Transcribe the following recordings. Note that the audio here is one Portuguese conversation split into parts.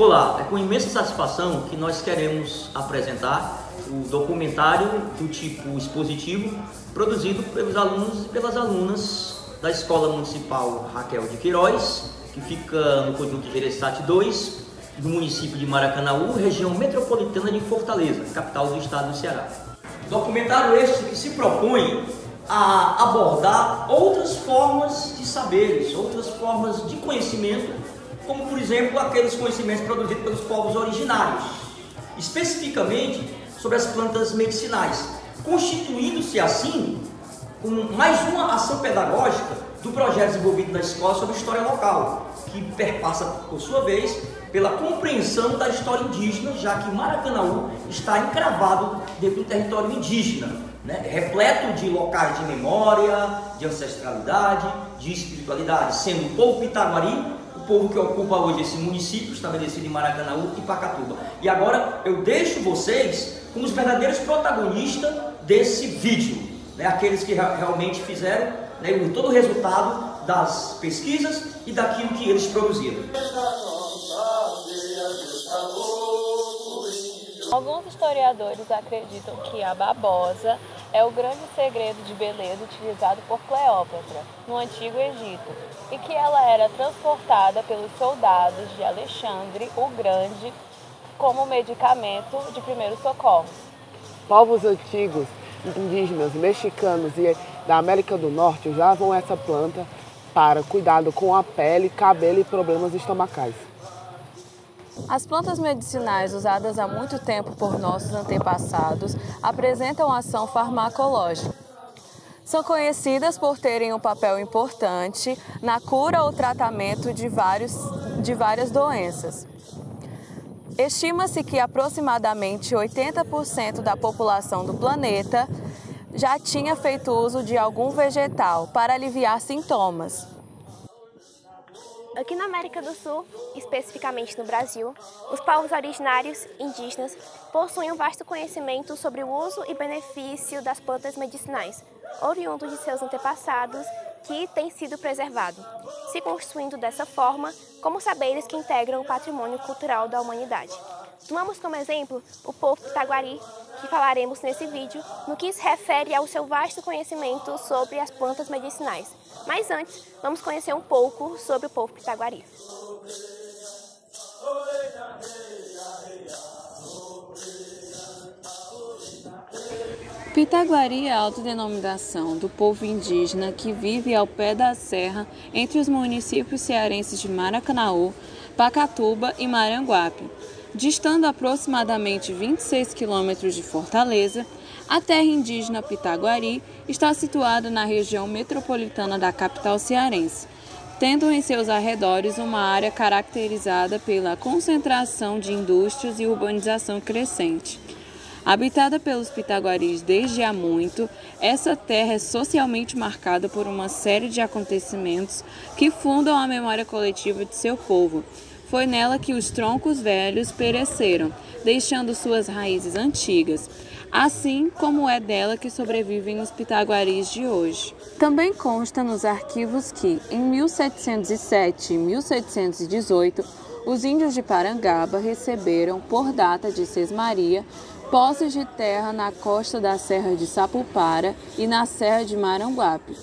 Olá, é com imensa satisfação que nós queremos apresentar o documentário do tipo expositivo produzido pelos alunos e pelas alunas da Escola Municipal Raquel de Queiroz, que fica no conjunto Gereissati 2, do município de Maracanaú, região metropolitana de Fortaleza, capital do estado do Ceará. Documentário este que se propõe a abordar outras formas de saberes, outras formas de conhecimento, como por exemplo aqueles conhecimentos produzidos pelos povos originários, especificamente sobre as plantas medicinais, constituindo-se assim como mais uma ação pedagógica do projeto desenvolvido na escola sobre história local, que perpassa, por sua vez, pela compreensão da história indígena, já que Maracanaú está encravado dentro do território indígena, repleto de locais de memória, de ancestralidade, de espiritualidade, sendo o povo Pitaguari, o povo que ocupa hoje esse município estabelecido em Maracanaú e Pacatuba. E agora eu deixo vocês como os verdadeiros protagonistas desse vídeo, aqueles que realmente fizeram todo o resultado das pesquisas e daquilo que eles produziram. Alguns historiadores acreditam que a babosa é o grande segredo de beleza utilizado por Cleópatra no Antigo Egito e que ela era transportada pelos soldados de Alexandre o Grande como medicamento de primeiros socorros. Povos antigos, indígenas, mexicanos e da América do Norte usavam essa planta para cuidado com a pele, cabelo e problemas estomacais. As plantas medicinais usadas há muito tempo por nossos antepassados apresentam ação farmacológica. São conhecidas por terem um papel importante na cura ou tratamento de várias doenças. Estima-se que aproximadamente 80% da população do planeta já tinha feito uso de algum vegetal para aliviar sintomas. Aqui na América do Sul, especificamente no Brasil, os povos originários indígenas possuem um vasto conhecimento sobre o uso e benefício das plantas medicinais, oriundo de seus antepassados, que tem sido preservado, se constituindo dessa forma como saberes que integram o patrimônio cultural da humanidade. Tomamos como exemplo o povo Pitaguari, que falaremos nesse vídeo, no que se refere ao seu vasto conhecimento sobre as plantas medicinais. Mas antes, vamos conhecer um pouco sobre o povo Pitaguari. Pitaguari é a autodenominação do povo indígena que vive ao pé da serra entre os municípios cearenses de Maracanaú, Pacatuba e Maranguape. Distando aproximadamente 26 quilômetros de Fortaleza, a terra indígena Pitaguari está situada na região metropolitana da capital cearense, tendo em seus arredores uma área caracterizada pela concentração de indústrias e urbanização crescente. Habitada pelos pitaguaris desde há muito, essa terra é socialmente marcada por uma série de acontecimentos que fundam a memória coletiva de seu povo. Foi nela que os troncos velhos pereceram, deixando suas raízes antigas, assim como é dela que sobrevivem os pitaguaris de hoje. Também consta nos arquivos que, em 1707 e 1718, os índios de Parangaba receberam, por data de Sesmaria, posses de terra na costa da Serra de Sapupara e na Serra de Maranguape,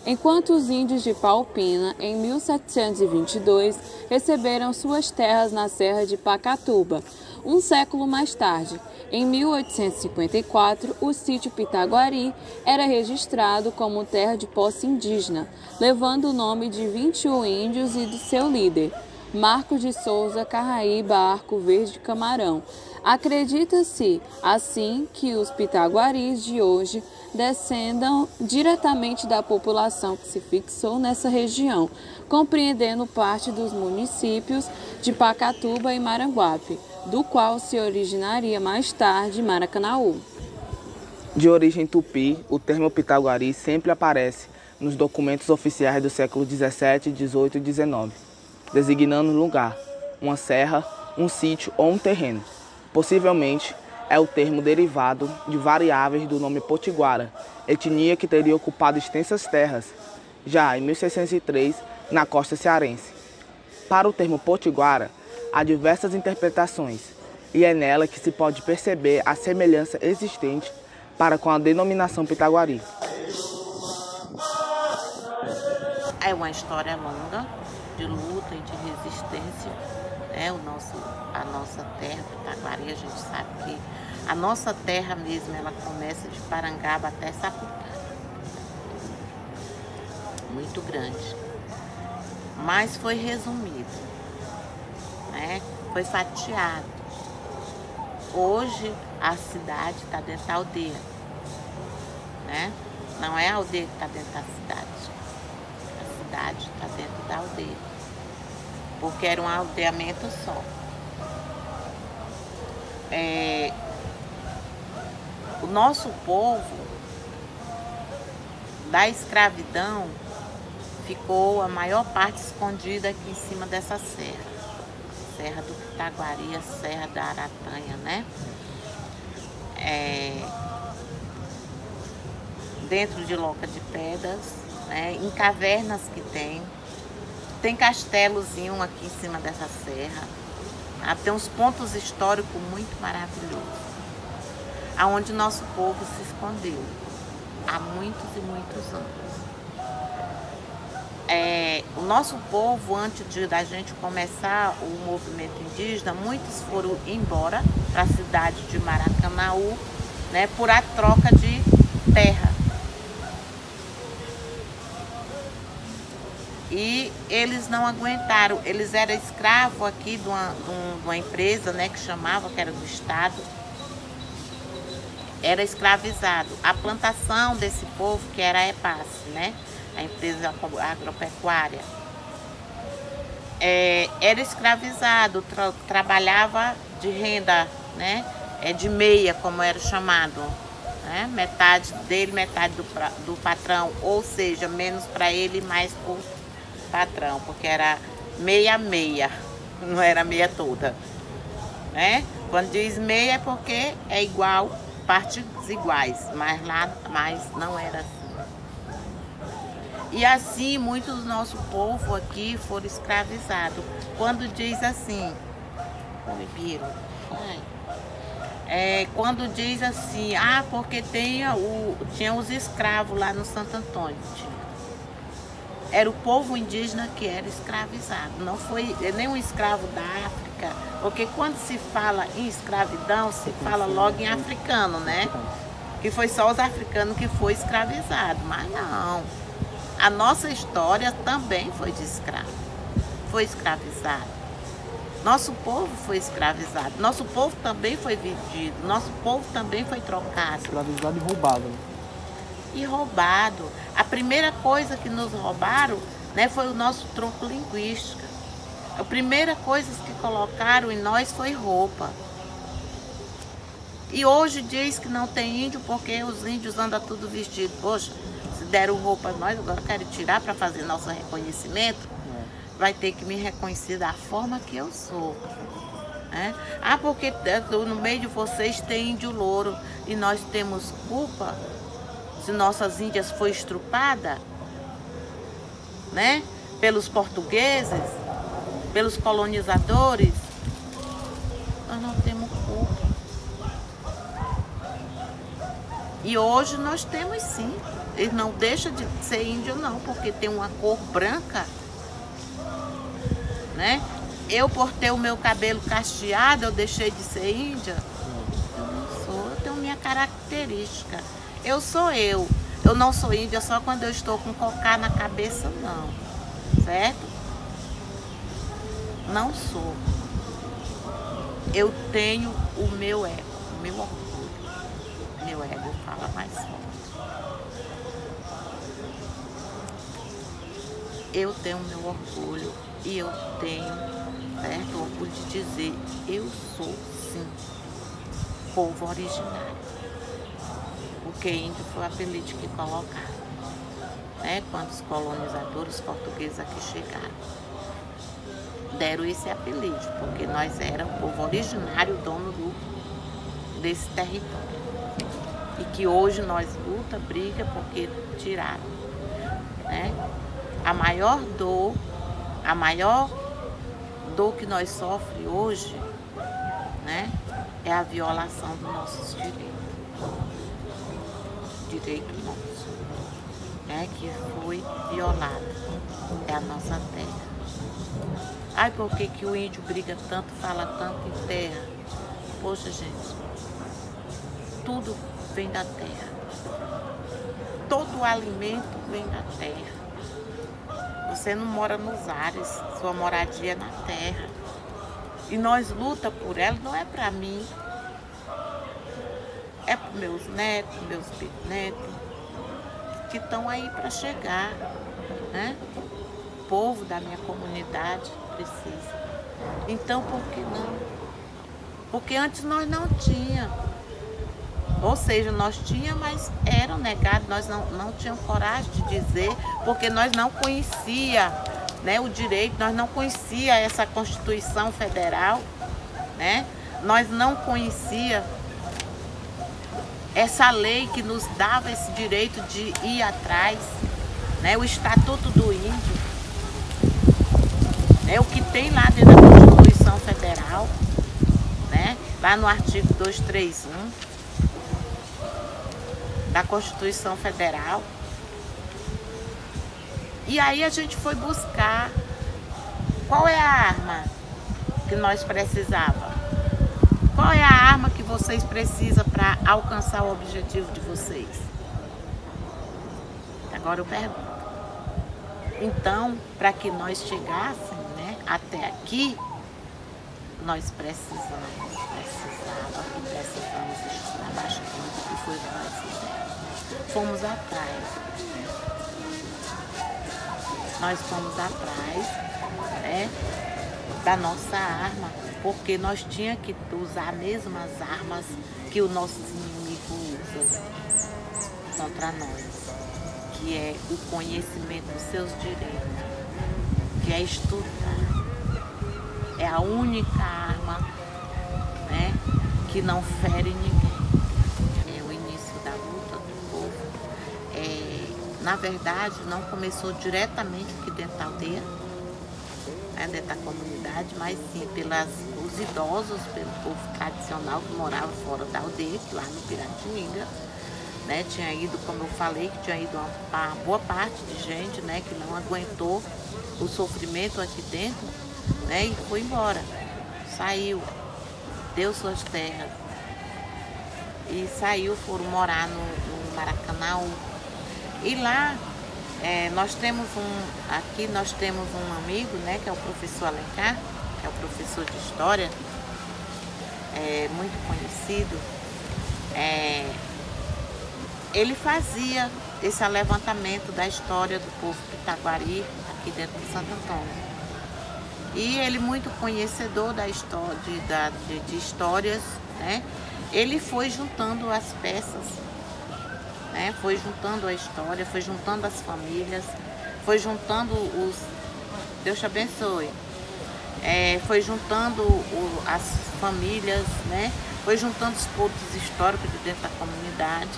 enquanto os índios de Paupina, em 1722, receberam suas terras na Serra de Pacatuba. Um século mais tarde, em 1854, o sítio Pitaguari era registrado como terra de posse indígena, levando o nome de 21 índios e do seu líder, Marcos de Souza Carraíba Arco Verde Camarão. Acredita-se, assim, que os pitaguaris de hoje descendam diretamente da população que se fixou nessa região, compreendendo parte dos municípios de Pacatuba e Maranguape, do qual se originaria mais tarde Maracanaú. De origem tupi, o termo pitaguari sempre aparece nos documentos oficiais do século XVII, XVIII e XIX, designando um lugar, uma serra, um sítio ou um terreno. Possivelmente, é o termo derivado de variáveis do nome potiguara, etnia que teria ocupado extensas terras, já em 1603, na costa cearense. Para o termo potiguara, há diversas interpretações e é nela que se pode perceber a semelhança existente para com a denominação Pitaguari. É uma história longa de luta e de resistência. A nossa terra, Pitaguari, a gente sabe que a nossa terra mesmo, ela começa de Parangaba até Saputá. Muito grande. Mas foi resumido, né? Foi fatiado. Hoje a cidade está dentro da aldeia, né? Não é a aldeia que está dentro da cidade. A cidade está dentro da aldeia. Porque era um aldeamento só. O nosso povo, da escravidão, ficou a maior parte escondida aqui em cima dessa serra. Serra do Pitaguari, a Serra da Aratanha, né? Dentro de loca de pedras, né? Em cavernas que tem castelozinho aqui em cima dessa serra. Tem uns pontos históricos muito maravilhosos, aonde nosso povo se escondeu há muitos e muitos anos. O nosso povo, antes da gente começar o movimento indígena, muitos foram embora para a cidade de Maracanaú, né, por a troca de terra. E eles não aguentaram, eles eram escravos aqui de uma empresa, né, que chamava, que era do Estado, era escravizado. A plantação desse povo, que era a EPAS, né, a empresa agropecuária, era escravizado, trabalhava de renda, né, de meia, como era chamado, né, metade dele, metade do patrão, ou seja, menos para ele, mais para o patrão, porque era meia-meia, não era meia toda, né? Quando diz meia é porque é igual, partes iguais, mas não era assim. E assim, muitos do nosso povo aqui foram escravizados. Quando diz assim, quando diz assim, porque tinha os escravos lá no Santo Antônio. Era o povo indígena que era escravizado, não foi nenhum escravo da África, porque quando se fala em escravidão, se fala logo em africano, né? Que foi só os africanos que foi escravizado, mas não. A nossa história também foi de escravo, foi escravizado. Nosso povo foi escravizado, nosso povo também foi vendido, nosso povo também foi trocado. Escravizado e roubado. E roubado. A primeira coisa que nos roubaram, né, foi o nosso tronco linguístico. A primeira coisa que colocaram em nós foi roupa. E hoje diz que não tem índio porque os índios andam tudo vestido. Poxa, se deram roupa a nós, agora querem tirar para fazer nosso reconhecimento. Vai ter que me reconhecer da forma que eu sou. Né? Porque no meio de vocês tem índio louro e nós temos culpa. Se nossas índias foi estrupada, né, pelos portugueses, pelos colonizadores, nós não temos culpa. E hoje nós temos sim. Ele não deixa de ser índio não, porque tem uma cor branca, né? Eu, por ter o meu cabelo cacheado, eu deixei de ser índia? Eu não sou, eu tenho minha característica. Eu sou eu. Eu não sou índia só quando eu estou com cocá na cabeça, não. Certo? Não sou. Eu tenho o meu ego, o meu orgulho. Meu ego fala mais forte. Eu tenho o meu orgulho e eu tenho, certo, o orgulho de dizer, eu sou sim povo originário. Porque índio foi o apelido que colocaram, né? Quando os colonizadores portugueses aqui chegaram, deram esse apelido, porque nós éramos o povo originário, dono desse território. E que hoje nós luta, briga, porque tiraram, né? A maior dor que nós sofremos hoje, né, é a violação dos nossos direitos. Direito nosso, né, que foi violado. É a nossa terra. Ai, por que o índio briga tanto, fala tanto em terra? Poxa, gente, tudo vem da terra. Todo o alimento vem da terra. Você não mora nos ares, sua moradia é na terra. E nós lutamos por ela, não é para mim. É para meus netos, meus bisnetos, que estão aí para chegar, né? O povo da minha comunidade precisa. Então, por que não? Porque antes nós não tínhamos. Ou seja, nós tínhamos, mas eram negados, nós não tínhamos coragem de dizer, porque nós não conhecíamos, né, o direito, nós não conhecíamos essa Constituição Federal, né? Nós não conhecíamos essa lei que nos dava esse direito de ir atrás, né? O Estatuto do Índio, é o que tem lá dentro da Constituição Federal, né? Lá no artigo 231 da Constituição Federal. E aí a gente foi buscar qual é a arma que nós precisávamos. Qual é a arma que vocês precisam para alcançar o objetivo de vocês? Agora eu pergunto. Então, para que nós chegássemos, né, até aqui, nós precisamos estudar bastante, e foi o que nós fizemos. Fomos atrás. Nós fomos atrás, né, da nossa arma, porque nós tínhamos que usar as mesmas armas que os nossos inimigos usam contra nós, que é o conhecimento dos seus direitos, que é estudar. É a única arma, né, que não fere ninguém. É o início da luta do povo. Na verdade, não começou diretamente aqui dentro da aldeia, né, dentro da comunidade, mas sim os idosos, pelo povo tradicional que morava fora da aldeia, lá no Piratininga, né, tinha ido, como eu falei, que tinha ido uma boa parte de gente, né, que não aguentou o sofrimento aqui dentro, né, e foi embora, saiu, deu suas terras e saiu, foram morar no Maracanã. E lá nós temos um amigo, né, que é o professor Alencar, que é o professor de história, muito conhecido. Ele fazia esse levantamento da história do povo pitaguari aqui dentro de Santo Antônio. E ele, muito conhecedor da história, de histórias, né, ele foi juntando as peças, né, foi juntando a história, foi juntando as famílias, foi juntando os... Deus te abençoe. Foi juntando as famílias, né, foi juntando os pontos históricos de dentro da comunidade,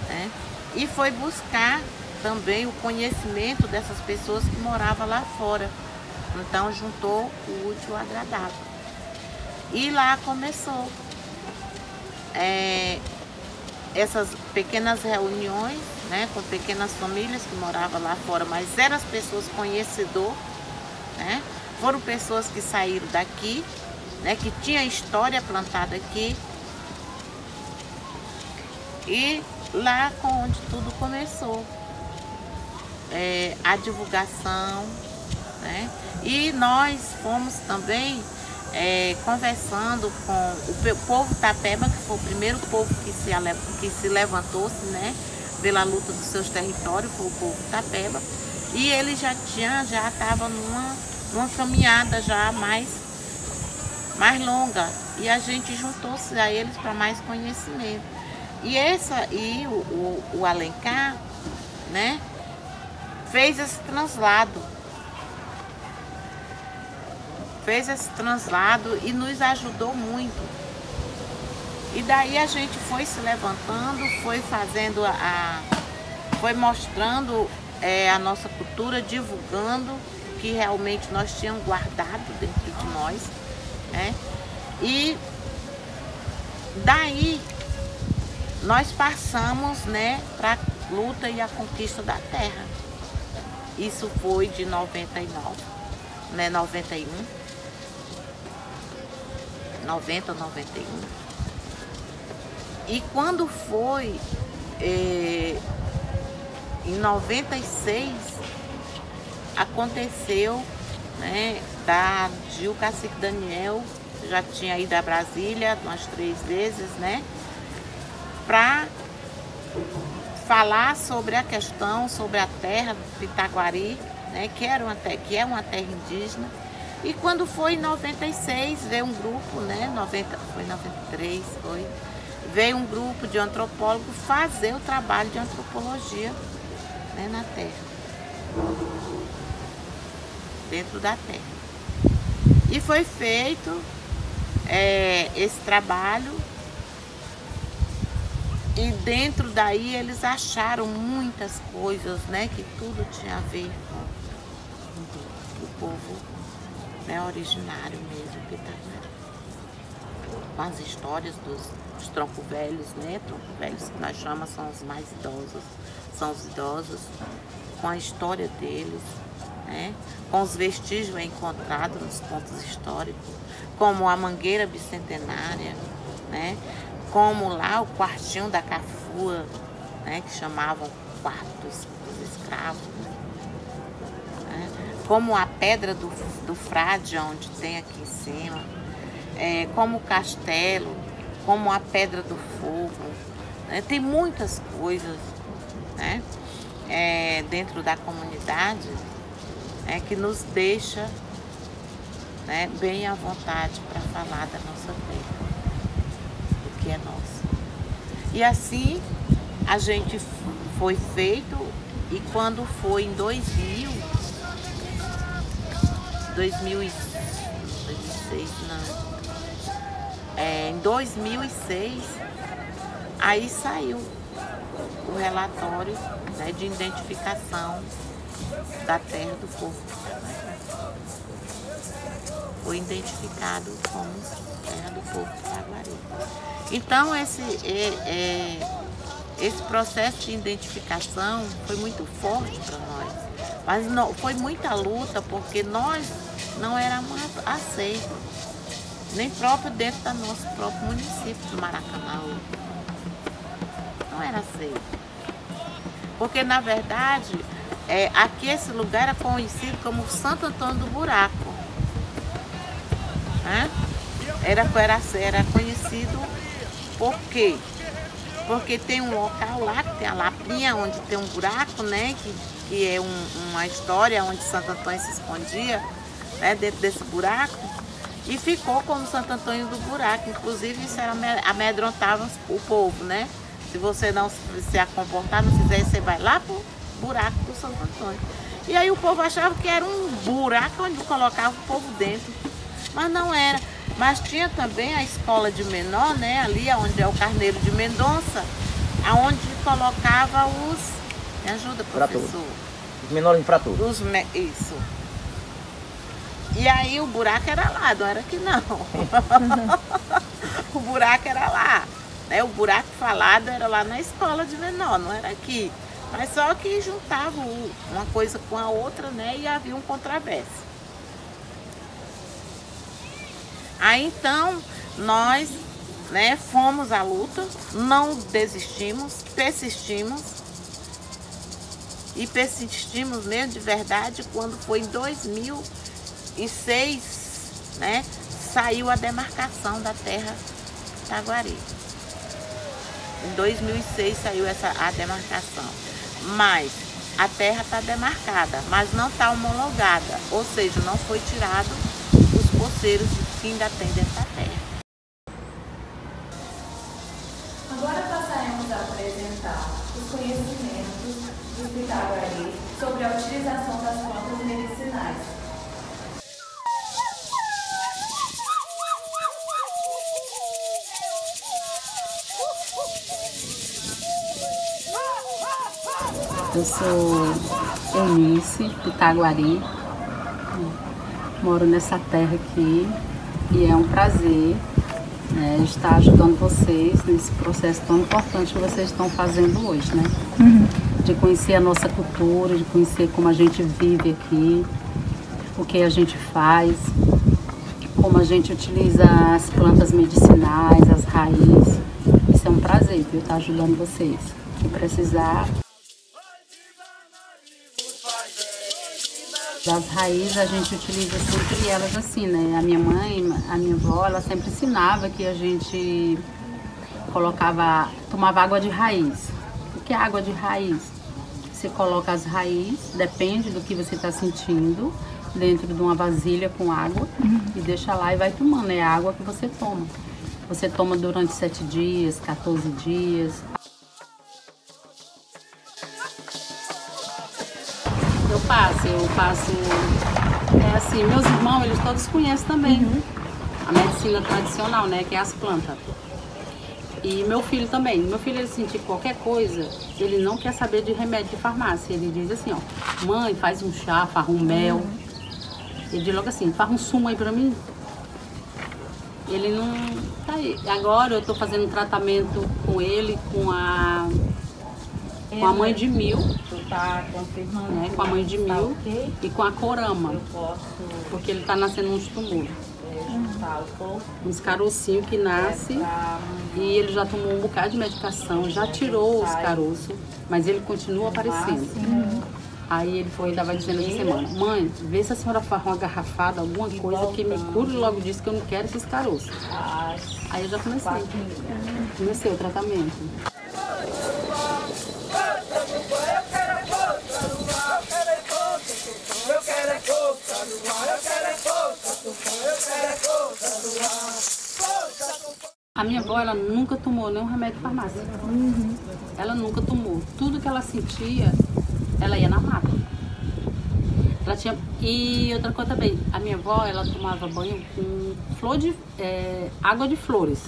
né, e foi buscar também o conhecimento dessas pessoas que moravam lá fora. Então juntou o útil ao agradável. E lá começou essas pequenas reuniões, né, com pequenas famílias que moravam lá fora, mas eram as pessoas conhecedoras, né? Foram pessoas que saíram daqui, né, que tinha história plantada aqui. E lá onde tudo começou. A divulgação, né? E nós fomos também conversando com o povo Tapeba, que foi o primeiro povo que se levantou-se, né, pela luta dos seus territórios, foi o povo Tapeba. E ele já estava numa caminhada já mais longa. E a gente juntou-se a eles para mais conhecimento. E o Alencar, né, fez esse translado. E nos ajudou muito. E daí a gente foi se levantando, foi fazendo foi mostrando a nossa cultura, divulgando que realmente nós tínhamos guardado dentro de nós, né? E daí nós passamos, né, para a luta e a conquista da terra. Isso foi de 99, né, 91, 90, 91. E quando foi em 96, aconteceu, né, o cacique Daniel já tinha ido a Brasília umas 3 vezes, né, para falar sobre a questão, sobre a terra do Pitaguari, né, que é uma terra indígena. E quando foi em 96, veio um grupo, né, foi 93, veio um grupo de antropólogos fazer o trabalho de antropologia, né, na terra, dentro da terra. E foi feito esse trabalho, e dentro daí eles acharam muitas coisas, né, que tudo tinha a ver com o povo, né, originário mesmo, Pitaguari. Com as histórias dos troncos velhos, né, troncos velhos que nós chamamos são os mais idosos, são os idosos, com a história deles, né, com os vestígios encontrados nos pontos históricos, como a mangueira bicentenária, né, como lá o quartinho da Cafua, né, que chamavam quarto dos escravos, né, como a pedra do frade, onde tem aqui em cima, como o castelo, como a pedra do fogo, né, tem muitas coisas, né, dentro da comunidade, que nos deixa, né, bem à vontade para falar da nossa terra, do que é nosso. E assim a gente foi feito, e quando foi em 2006, em 2006, aí saiu o relatório, né, de identificação da terra do povo. Foi identificado como terra do povo Pitaguari. Então esse processo de identificação foi muito forte para nós, mas não, foi muita luta, porque nós não éramos aceitos, nem próprio dentro do nosso próprio município do Maracanaú. Não era aceito. Porque, na verdade, aqui esse lugar era conhecido como Santo Antônio do Buraco. Né? Era conhecido por quê? Porque tem um local lá, que tem a Lapinha, onde tem um buraco, né? Que é uma história onde Santo Antônio se escondia, né, dentro desse buraco. E ficou como Santo Antônio do Buraco. Inclusive, isso amedrontava o povo, né? Se você não se comportar, não fizer isso, você vai lá pro buraco do Santo Antônio. E aí o povo achava que era um buraco onde colocava o povo dentro. Mas não era. Mas tinha também a escola de menor, né? Ali onde é o Carneiro de Mendonça, aonde colocava os... Me ajuda, professor? Os menores infratores. Isso. E aí o buraco era lá, não era aqui não. O buraco era lá. Né? O buraco falado era lá na escola de menor, não era aqui. Mas só que juntava uma coisa com a outra, né? E havia um contraverso. Aí então nós, né, fomos à luta, não desistimos, persistimos. E persistimos mesmo de verdade quando foi em 2006, né, saiu a demarcação da terra Pitaguari. Em 2006 saiu a demarcação. Mas a terra está demarcada, mas não está homologada. Ou seja, não foi tirado os poceiros que ainda tem dentro da terra. Agora passaremos a apresentar os conhecimentos do Pitaguari sobre a utilização das plantas medicinais. Eu sou Eunice Pitaguari, moro nessa terra aqui e é um prazer, né, estar ajudando vocês nesse processo tão importante que vocês estão fazendo hoje, né? De conhecer a nossa cultura, de conhecer como a gente vive aqui, o que a gente faz, como a gente utiliza as plantas medicinais, as raízes. Isso é um prazer, viu, estar ajudando vocês. Se precisar. Das raízes a gente utiliza sempre elas assim, né? A minha mãe, a minha avó, ela sempre ensinava que a gente tomava água de raiz. O que é água de raiz? Você coloca as raízes, depende do que você está sentindo, dentro de uma vasilha com água e deixa lá e vai tomando. É a água que você toma. Você toma durante 7 dias, 14 dias. Eu passo, é assim, meus irmãos, eles todos conhecem também a medicina tradicional, né, que é as plantas. E meu filho também. Meu filho, ele sentir qualquer coisa, ele não quer saber de remédio de farmácia. Ele diz assim, ó, mãe, faz um chá, faz um mel. Ele diz logo assim, faz um sumo aí pra mim. Ele não tá aí. Agora eu tô fazendo um tratamento com ele, com a mãe de mil. Tá confirmando, né, com a mãe de mil okay. E com a corama, porque ele tá nascendo uns tumores. Uns carocinhos que nasce e ele já tomou um bocado de medicação, já tirou os caroços, mas ele continua aparecendo. Aí ele foi, ainda vai dizendo essa semana, mãe, vê se a senhora faz uma garrafada, alguma coisa que me cure logo disso, que eu não quero esses caroços. Aí eu já comecei o tratamento. A minha avó, ela nunca tomou nenhum remédio de farmácia. Ela nunca tomou. Tudo que ela sentia, ela ia na mata. Ela tinha... E outra coisa também, a minha avó, ela tomava banho com água de flores.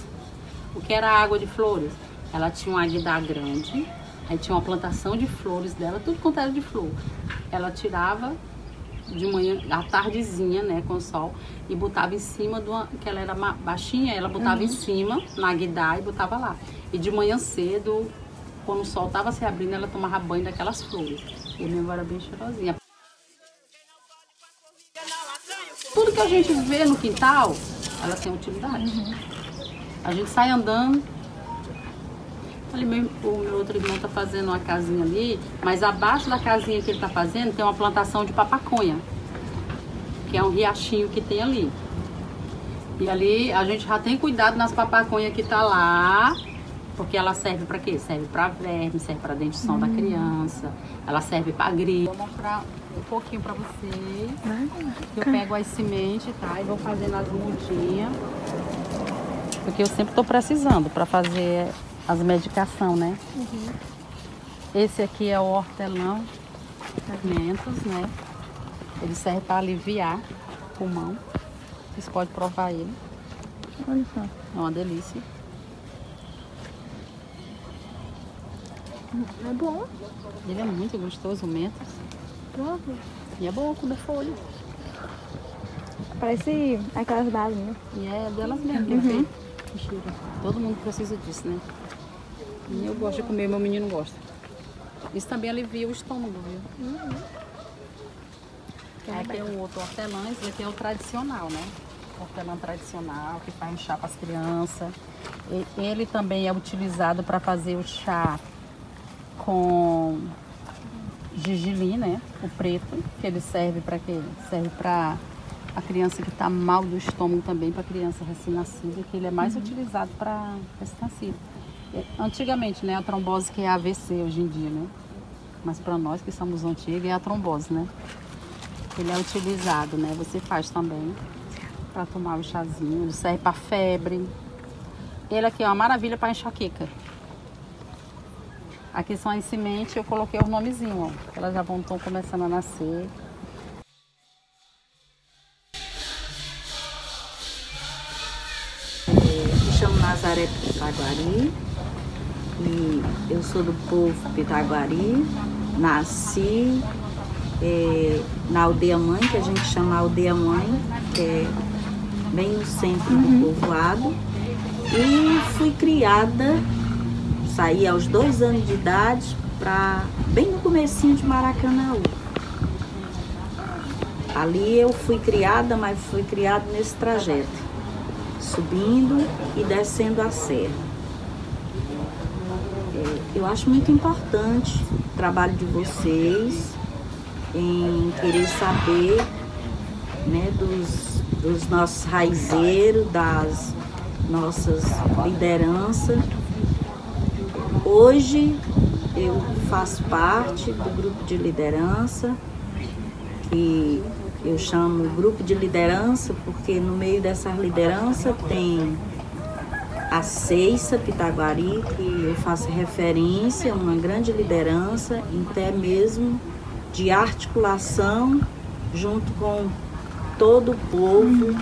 O que era água de flores? Ela tinha um aguidar grande, aí tinha uma plantação de flores dela, tudo quanto era de flor. Ela tirava de manhã, à tardezinha, né, com o sol, e botava em cima que ela era baixinha, ela botava em cima, na aguidar, e botava lá. E de manhã cedo, quando o sol estava se abrindo, ela tomava banho daquelas flores. E a minha avó era bem cheirosinha. Tudo que a gente vê no quintal, ela tem utilidade. A gente sai andando. Ali mesmo, o meu outro irmão tá fazendo uma casinha ali, mas abaixo da casinha que ele tá fazendo tem uma plantação de papaconha, que é um riachinho que tem ali. E ali a gente já tem cuidado nas papaconhas que tá lá, porque ela serve para quê? Serve para verme, serve para dentição da criança, ela serve para gripe. Vou mostrar um pouquinho para vocês. Eu pego as sementes, tá? E vou fazendo as montinhas, porque eu sempre tô precisando para fazer as medicações, né? Esse aqui é o hortelã, mentos, né? Ele serve para aliviar o pulmão. Vocês podem provar ele. Olha só. É uma delícia. É bom. Ele é muito gostoso, o mentos. Pronto. E é bom comer folha. Parece aquelas balinhas. E é delas mesmo. Todo mundo precisa disso, né? E eu gosto de comer, meu menino gosta. Isso também alivia o estômago, viu? Aqui é o outro hortelã, esse aqui é o tradicional, né? O hortelã tradicional, que faz um chá para as crianças. Ele também é utilizado para fazer o chá com gergelim, né? O preto, que ele serve para quê? Serve para a criança que está mal do estômago também, para a criança recém-nascida, que ele é mais utilizado para recém-nascido. Antigamente, né, a trombose que é AVC hoje em dia, né? Mas para nós que somos antigos é a trombose, né? Ele é utilizado, né? Você faz também para tomar o chazinho, ele serve para febre. Ele aqui é uma maravilha para enxaqueca. Aqui são as sementes, eu coloquei os nomezinhos, ó. Elas já estão começando a nascer. Me chamo Nazaré Pitaguari. E eu sou do povo Pitaguari, nasci na Aldeia Mãe, que a gente chama Aldeia Mãe, que é bem no centro do povoado. E fui criada, saí aos 2 anos de idade, bem no comecinho de Maracanaú. Ali eu fui criada, mas fui criada nesse trajeto, subindo e descendo a serra. Eu acho muito importante o trabalho de vocês em querer saber, né, dos nossos raizeiros, das nossas lideranças. Hoje eu faço parte do grupo de liderança, que eu chamo grupo de liderança porque no meio dessa liderança tem a Ceissa Pitaguari, que eu faço referência, uma grande liderança, até mesmo de articulação junto com todo o povo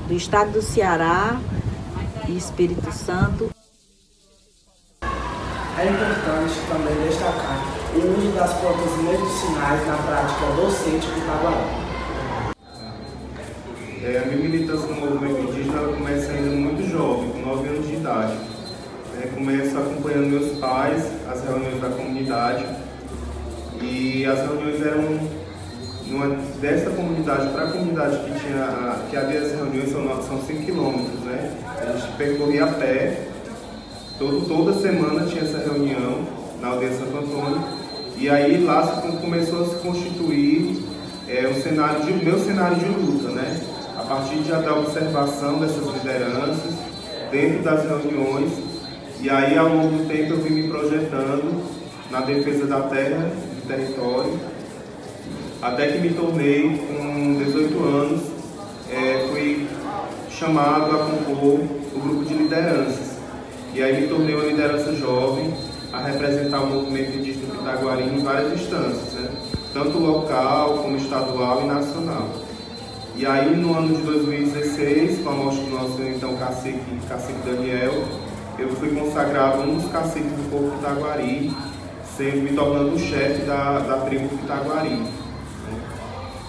do estado do Ceará e Espírito Santo. É importante também destacar o uso das plantas medicinais na prática docente pitaguari. A minha militância no movimento indígena ela começa ainda muito jovem, com 9 anos de idade. Começo acompanhando meus pais, as reuniões da comunidade, e as reuniões eram dessa comunidade para a comunidade que havia as reuniões, são 5 quilômetros, né? A gente percorria a pé, toda semana tinha essa reunião na aldeia Santo Antônio, e aí lá começou a se constituir meu cenário de luta, né? A partir da observação dessas lideranças, dentro das reuniões, e aí ao longo do tempo eu vim me projetando na defesa da terra, do território, até que me tornei, com 18 anos, fui chamado a compor o grupo de lideranças. E aí me tornei uma liderança jovem a representar o movimento indígena pitaguari em várias instâncias, né? Tanto local, como estadual e nacional. E aí no ano de 2016, com a morte do nosso então cacique Daniel, eu fui consagrado um dos caciques do povo pitaguari, me tornando o chefe da tribo pitaguari.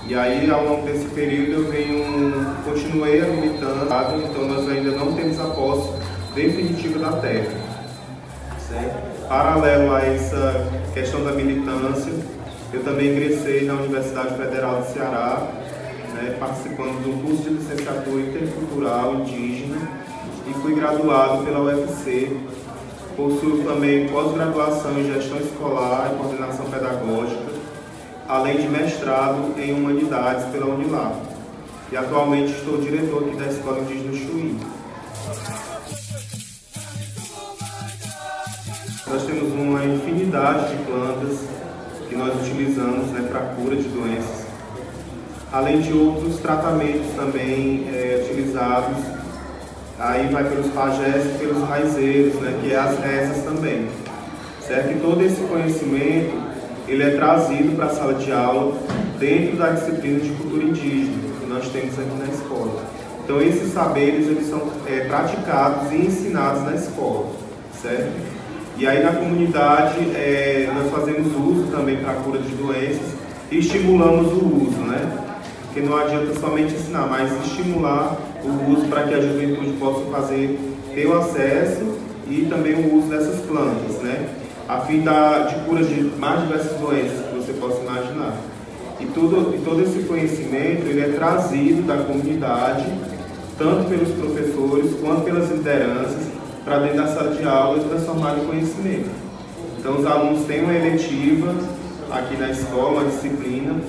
E aí, ao longo desse período, eu continuei a militância, então nós ainda não temos a posse definitiva da terra. Certo? Paralelo a essa questão da militância, eu também ingressei na Universidade Federal do Ceará, né, participando do curso de licenciatura intercultural indígena, e fui graduado pela UFC. Possuo também pós-graduação em gestão escolar e coordenação pedagógica, além de mestrado em Humanidades pela Unilab. E atualmente estou diretor aqui da Escola Indígena Chuí. Nós temos uma infinidade de plantas que nós utilizamos, né, para a cura de doenças, além de outros tratamentos também utilizados. Aí vai pelos pajés e pelos raizeiros, né, que é as rezas também. Certo? E todo esse conhecimento ele é trazido para a sala de aula dentro da disciplina de cultura indígena que nós temos aqui na escola. Então esses saberes eles são praticados e ensinados na escola, certo? E aí na comunidade nós fazemos uso também para a cura de doenças e estimulamos o uso, né? Porque não adianta somente ensinar, mas estimular o uso para que a juventude possa ter o acesso e também o uso dessas plantas, né? A fim de cura de mais diversas doenças que você possa imaginar. E todo esse conhecimento ele é trazido da comunidade, tanto pelos professores quanto pelas lideranças, para dentro da sala de aula e transformar em conhecimento. Então os alunos têm uma eletiva aqui na escola, uma disciplina,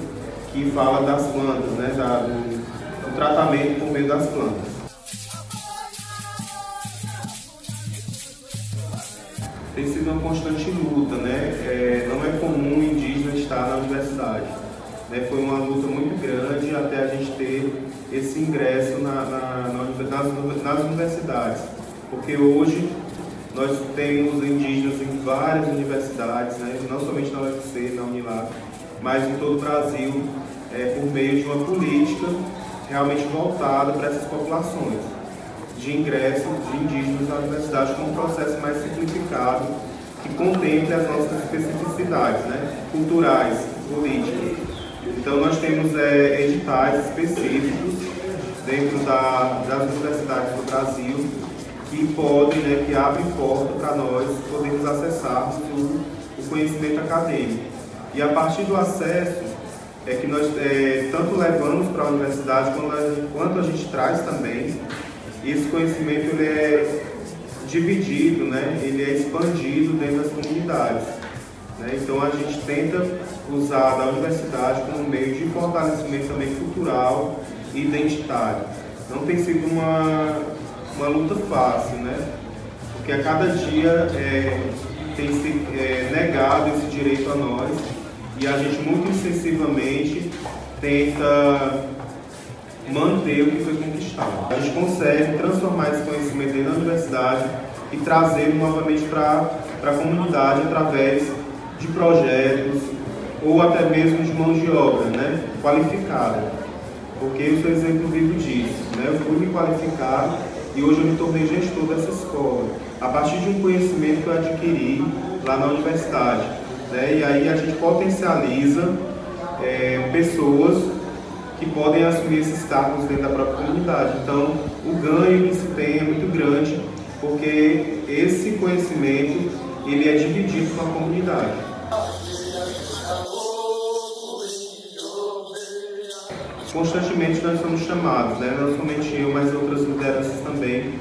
que fala das plantas, né, do tratamento por meio das plantas. Tem sido uma constante luta, né? Não é comum o indígena estar na universidade. Né? Foi uma luta muito grande até a gente ter esse ingresso nas universidades. Porque hoje nós temos indígenas em várias universidades, né? Não somente na UFC, na Unilab, mas em todo o Brasil, por meio de uma política realmente voltada para essas populações, de ingresso de indígenas na universidade com um processo mais simplificado, que contemple as nossas especificidades, né, culturais, políticas. Então nós temos editais específicos dentro das universidades do Brasil que podem, que abrem porta para nós podermos acessarmos o conhecimento acadêmico. E a partir do acesso é que nós tanto levamos para a universidade quanto a gente traz também. Esse conhecimento ele é dividido, ele é expandido dentro das comunidades. Então a gente tenta usar da universidade como meio de fortalecimento também cultural e identitário. Não tem sido uma luta fácil, porque a cada dia tem se negado esse direito a nós e a gente muito insensivamente tenta manter o que foi conquistado. A gente consegue transformar esse conhecimento dentro da universidade e trazer novamente para a comunidade através de projetos ou até mesmo de mão de obra qualificada. Porque eu sou exemplo vivo disso. Eu fui me qualificar e hoje eu me tornei gestor dessa escola, a partir de um conhecimento que eu adquiri lá na universidade. E aí a gente potencializa pessoas que podem assumir esses cargos dentro da própria comunidade. Então, o ganho que se tem é muito grande, porque esse conhecimento ele é dividido com a comunidade. Constantemente nós somos chamados, não somente eu, mas outras lideranças também,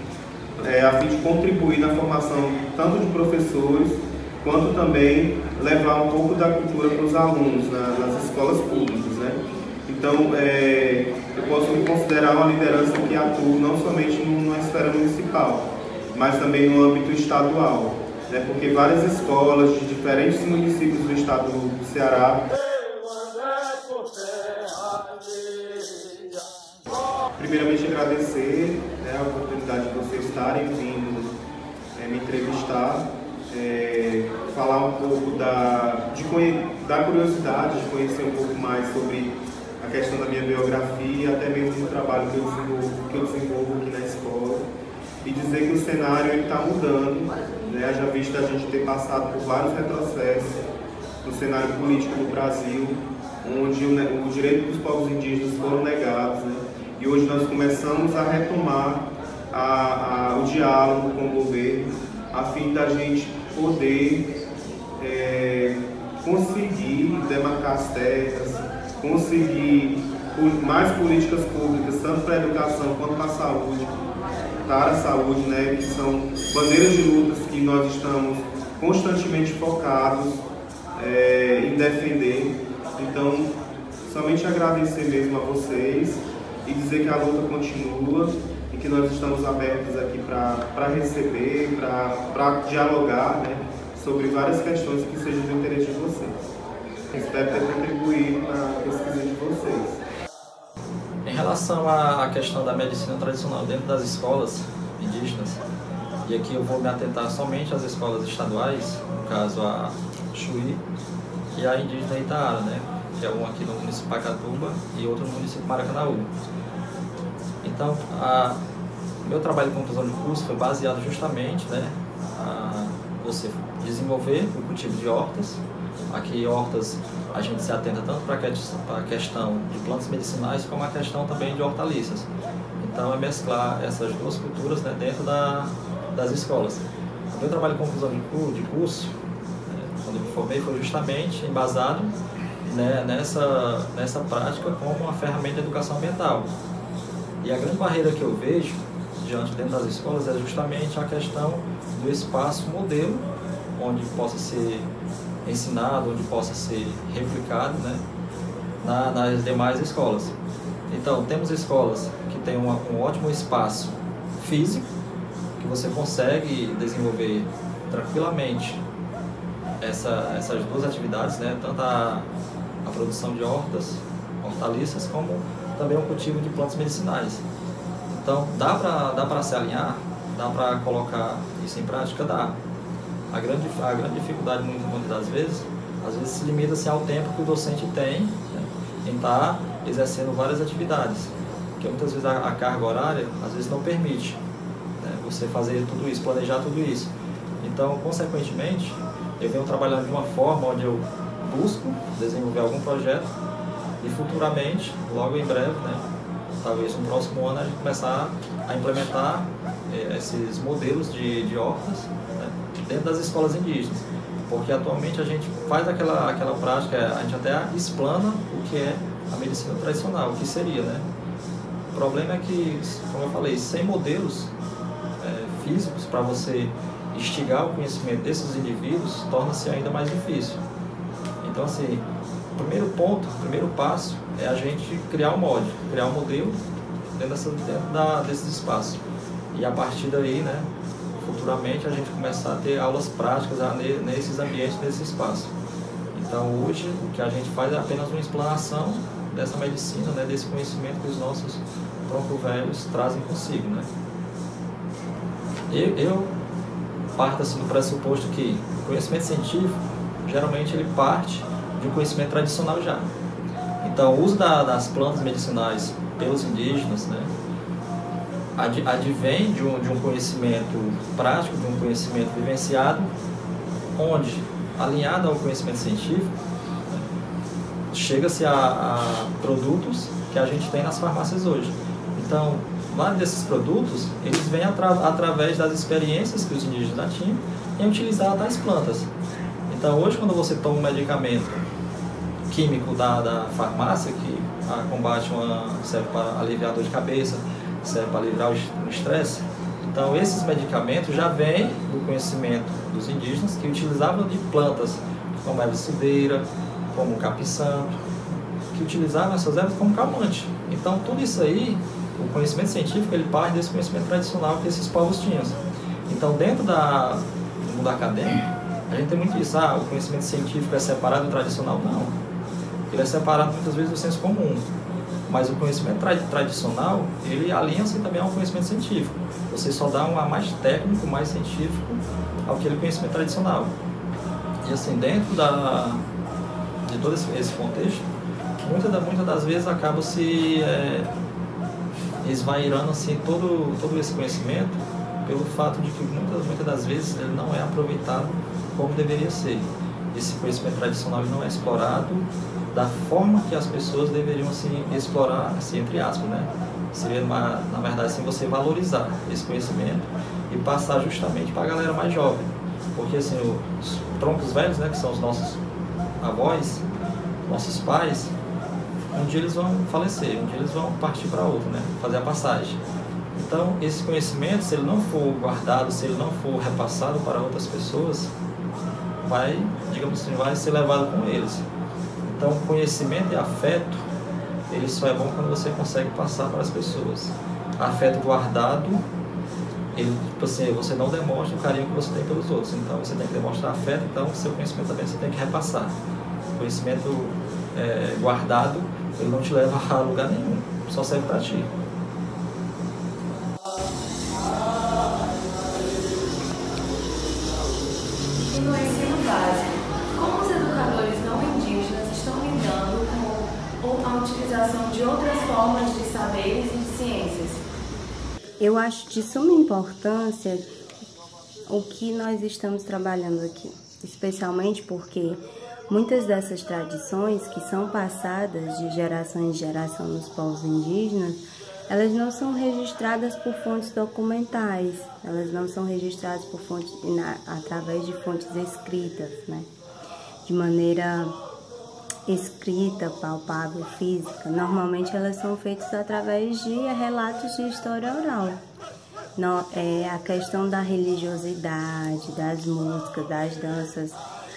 a fim de contribuir na formação tanto de professores, quanto também levar um pouco da cultura para os alunos nas escolas públicas. Então, eu posso me considerar uma liderança que atua não somente na esfera municipal, mas também no âmbito estadual, porque várias escolas de diferentes municípios do estado do Ceará. Primeiramente, agradecer a oportunidade de vocês estarem vindo me entrevistar, falar um pouco da curiosidade de conhecer um pouco mais sobre a questão da minha biografia, até mesmo do trabalho que eu desenvolvo aqui na escola, e dizer que o cenário está mudando, já visto a gente ter passado por vários retrocessos no cenário político do Brasil, onde o direito dos povos indígenas foram negados, e hoje nós começamos a retomar o diálogo com o governo, a fim da gente poder conseguir demarcar as terras, conseguir mais políticas públicas, tanto para a educação quanto para a saúde, que são bandeiras de lutas que nós estamos constantemente focados em defender. Então, somente agradecer mesmo a vocês e dizer que a luta continua e que nós estamos abertos aqui para receber, para dialogar sobre várias questões que sejam do interesse de vocês. Espero ter contribuído na pesquisa de vocês. Em relação à questão da medicina tradicional dentro das escolas indígenas, e aqui eu vou me atentar somente às escolas estaduais, no caso a Chuí e a indígena Itaara, que é uma aqui no município de Pacatuba e outra no município de Maracanaú. Então, meu trabalho de conclusão de curso foi baseado justamente a você desenvolver o cultivo de hortas. Aqui, hortas, a gente se atenta tanto para a questão de plantas medicinais como a questão também de hortaliças. Então, é mesclar essas duas culturas dentro das escolas. O meu trabalho de conclusão de curso, quando eu me formei, foi justamente embasado nessa prática como uma ferramenta de educação ambiental. E a grande barreira que eu vejo dentro das escolas é justamente a questão do espaço modelo, onde possa ser ensinado, onde possa ser replicado nas demais escolas. Então, temos escolas que têm um ótimo espaço físico, que você consegue desenvolver tranquilamente essas duas atividades, tanto a produção de hortaliças, como também o cultivo de plantas medicinais. Então, dá para se alinhar, dá para colocar isso em prática, dá. A grande dificuldade, muitas das vezes, às vezes se limita-se ao tempo que o docente tem em estar exercendo várias atividades, porque muitas vezes a carga horária, às vezes, não permite você fazer tudo isso, planejar tudo isso. Então, consequentemente, eu venho trabalhando de uma forma onde eu busco desenvolver algum projeto e futuramente, logo em breve, né, talvez no próximo ano, a gente começar a implementar esses modelos de hortas, né, dentro das escolas indígenas. Porque atualmente a gente faz aquela prática, a gente até explana o que é a medicina tradicional, o que seria, né? O problema é que, como eu falei, sem modelos físicos para você instigar o conhecimento desses indivíduos, torna-se ainda mais difícil. Então, assim, o primeiro ponto, o primeiro passo é a gente criar um molde, criar um modelo dentro desses espaços. E a partir daí, né, futuramente a gente começar a ter aulas práticas nesses ambientes, nesse espaço. Então, hoje, o que a gente faz é apenas uma explanação dessa medicina, né, desse conhecimento que os nossos tronco-velhos trazem consigo, né. Eu parto assim, do pressuposto que o conhecimento científico, geralmente, ele parte de um conhecimento tradicional já. Então, o uso das plantas medicinais pelos indígenas, né, advém de um conhecimento prático, de um conhecimento vivenciado, onde, alinhado ao conhecimento científico, chega-se a produtos que a gente tem nas farmácias hoje. Então, vários desses produtos, eles vêm através das experiências que os indígenas já tinham em utilizar tais plantas. Então, hoje, quando você toma um medicamento químico da farmácia, que serve para aliviar a dor de cabeça, serve para aliviar o estresse, então esses medicamentos já vêm do conhecimento dos indígenas que utilizavam de plantas como erva civeira, como capim-santo, que utilizavam essas ervas como calmante. Então, tudo isso aí, o conhecimento científico, ele parte desse conhecimento tradicional que esses povos tinham. Então, dentro do mundo acadêmico, a gente tem muito isso, o conhecimento científico é separado do tradicional? Não. Ele é separado muitas vezes do senso comum. Mas o conhecimento tradicional, ele alinha-se também ao conhecimento científico. Você só dá um ar mais técnico, mais científico ao que é o conhecimento tradicional. E assim, dentro de todo esse contexto, muitas das vezes acaba se esvairando assim, todo esse conhecimento pelo fato de que muitas das vezes ele não é aproveitado como deveria ser. Esse conhecimento tradicional ele não é explorado da forma que as pessoas deveriam assim, explorar, assim, entre aspas, né? Seria, na verdade, assim, você valorizar esse conhecimento e passar justamente para a galera mais jovem. Porque assim, os troncos velhos, né, que são os nossos avós, nossos pais, um dia eles vão falecer, um dia eles vão partir para outro, né? Fazer a passagem. Então, esse conhecimento, se ele não for guardado, se ele não for repassado para outras pessoas, vai, digamos assim, vai ser levado com eles. Então, conhecimento e afeto, ele só é bom quando você consegue passar para as pessoas. Afeto guardado, ele, tipo assim, você não demonstra o carinho que você tem pelos outros. Então, você tem que demonstrar afeto, então, o seu conhecimento também você tem que repassar. O conhecimento guardado, ele não te leva a lugar nenhum, só serve para ti. E no ensino básico, como os educadores não indígenas estão lidando com a utilização de outras formas de saberes e de ciências? Eu acho de suma importância o que nós estamos trabalhando aqui, especialmente porque muitas dessas tradições que são passadas de geração em geração nos povos indígenas, elas não são registradas por fontes documentais, elas não são registradas por através de fontes escritas, né? De maneira escrita, palpável, física. Normalmente elas são feitas através de relatos de história oral. A questão da religiosidade, das músicas, das danças,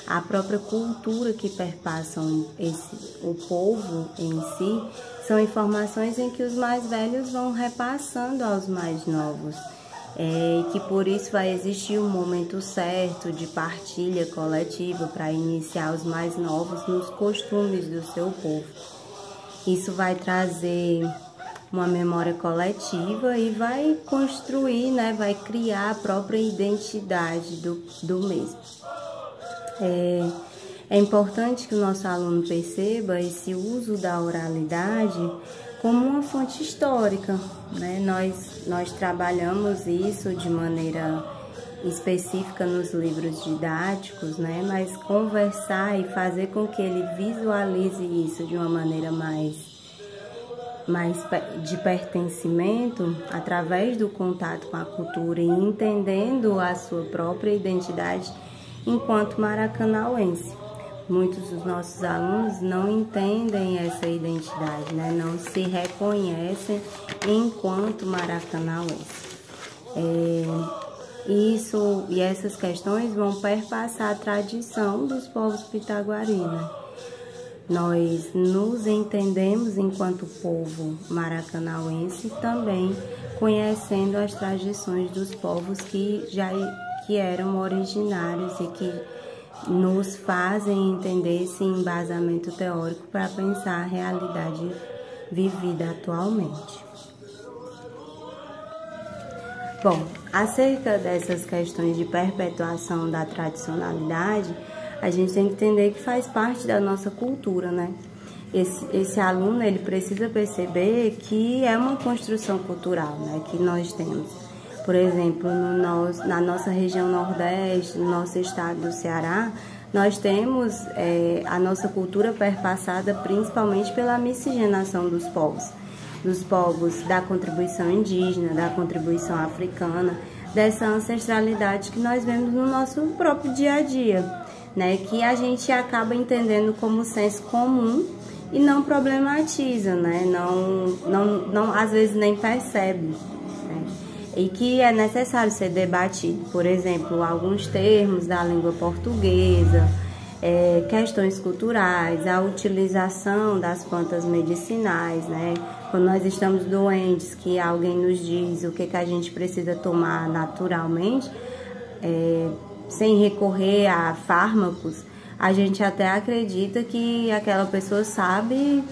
a própria cultura que perpassam o povo em si, são informações em que os mais velhos vão repassando aos mais novos. E que por isso vai existir um momento certo de partilha coletiva para iniciar os mais novos nos costumes do seu povo. Isso vai trazer uma memória coletiva e vai construir, né, vai criar a própria identidade do mesmo. É importante que o nosso aluno perceba esse uso da oralidade como uma fonte histórica, né? Nós trabalhamos isso de maneira específica nos livros didáticos, né? Mas conversar e fazer com que ele visualize isso de uma maneira mais de pertencimento, através do contato com a cultura e entendendo a sua própria identidade enquanto maracanauense. Muitos dos nossos alunos não entendem essa identidade, né? Não se reconhecem enquanto maracanauense. E essas questões vão perpassar a tradição dos povos pitagua-ari, né? Nós nos entendemos enquanto povo maracanauense também conhecendo as tradições dos povos que eram originários e que nos fazem entender esse embasamento teórico para pensar a realidade vivida atualmente. Bom, acerca dessas questões de perpetuação da tradicionalidade, a gente tem que entender que faz parte da nossa cultura, né? Esse aluno, ele precisa perceber que é uma construção cultural, né, que nós temos. Por exemplo, na nossa região Nordeste, no nosso estado do Ceará, nós temos a nossa cultura perpassada principalmente pela miscigenação dos povos da contribuição indígena, da contribuição africana, dessa ancestralidade que nós vemos no nosso próprio dia a dia, né, que a gente acaba entendendo como senso comum e não problematiza, né, não às vezes nem percebe, né, e que é necessário ser debatido. Por exemplo, alguns termos da língua portuguesa, questões culturais, a utilização das plantas medicinais, né, quando nós estamos doentes, que alguém nos diz o que a gente precisa tomar naturalmente, sem recorrer a fármacos, a gente até acredita que aquela pessoa sabe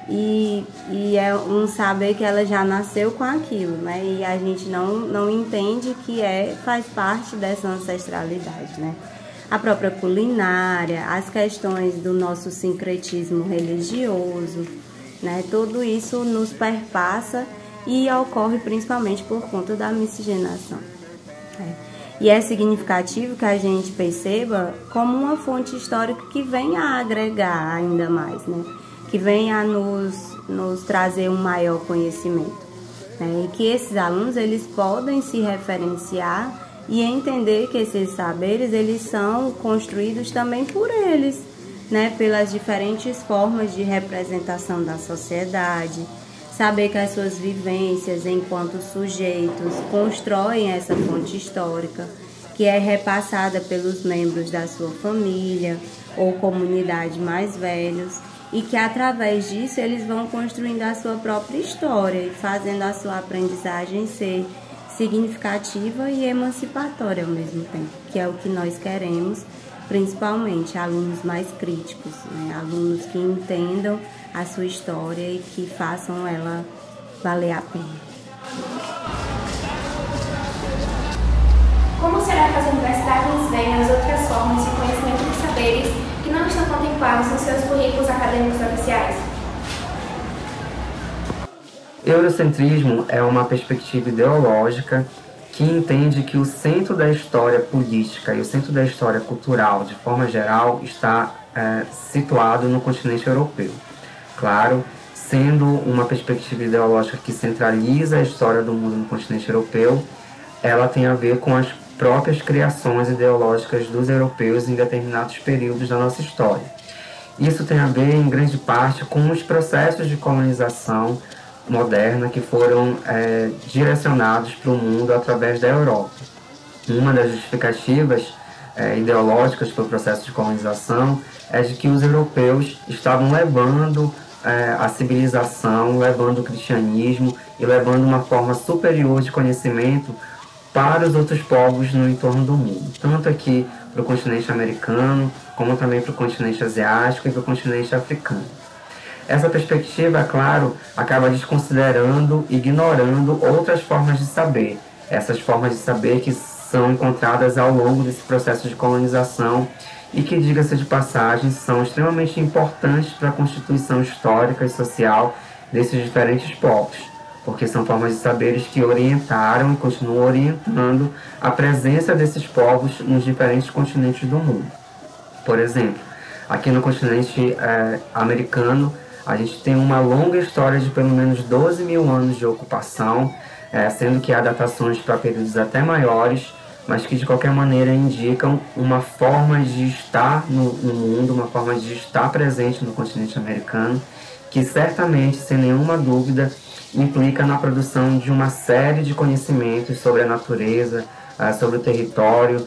e é um saber que ela já nasceu com aquilo, né? E a gente não entende que faz parte dessa ancestralidade, né? A própria culinária, as questões do nosso sincretismo religioso, né? Tudo isso nos perpassa e ocorre principalmente por conta da miscigenação. E é significativo que a gente perceba como uma fonte histórica que vem a agregar ainda mais, né? Que vem a nos trazer um maior conhecimento, né? E que esses alunos, eles podem se referenciar e entender que esses saberes, eles são construídos também por eles, né? Pelas diferentes formas de representação da sociedade, saber que as suas vivências enquanto sujeitos constroem essa fonte histórica, que é repassada pelos membros da sua família ou comunidade mais velhos, e que através disso eles vão construindo a sua própria história e fazendo a sua aprendizagem ser significativa e emancipatória ao mesmo tempo, que é o que nós queremos, principalmente alunos mais críticos, né? Alunos que entendam a sua história e que façam ela valer a pena. Como será que as universidades veem as outras formas de conhecimento de saberes que não estão contemplados nos seus currículos acadêmicos oficiais? Eurocentrismo é uma perspectiva ideológica que entende que o centro da história política e o centro da história cultural, de forma geral, está situado no continente europeu. Claro, sendo uma perspectiva ideológica que centraliza a história do mundo no continente europeu, ela tem a ver com as próprias criações ideológicas dos europeus em determinados períodos da nossa história. Isso tem a ver, em grande parte, com os processos de colonização moderna que foram direcionados para o mundo através da Europa. Uma das justificativas ideológicas para o processo de colonização é de que os europeus estavam levando a civilização, levando o cristianismo e levando uma forma superior de conhecimento para os outros povos no entorno do mundo, tanto aqui para o continente americano, como também para o continente asiático e para o continente africano. Essa perspectiva, é claro, acaba desconsiderando, ignorando outras formas de saber, essas formas de saber que são encontradas ao longo desse processo de colonização e que, diga-se de passagem, são extremamente importantes para a constituição histórica e social desses diferentes povos. porque são formas de saberes que orientaram e continuam orientando a presença desses povos nos diferentes continentes do mundo. Por exemplo, aqui no continente americano, a gente tem uma longa história de pelo menos 12 mil anos de ocupação, sendo que há datações para períodos até maiores, mas que de qualquer maneira indicam uma forma de estar no mundo, uma forma de estar presente no continente americano, que certamente, sem nenhuma dúvida, implica na produção de uma série de conhecimentos sobre a natureza, sobre o território,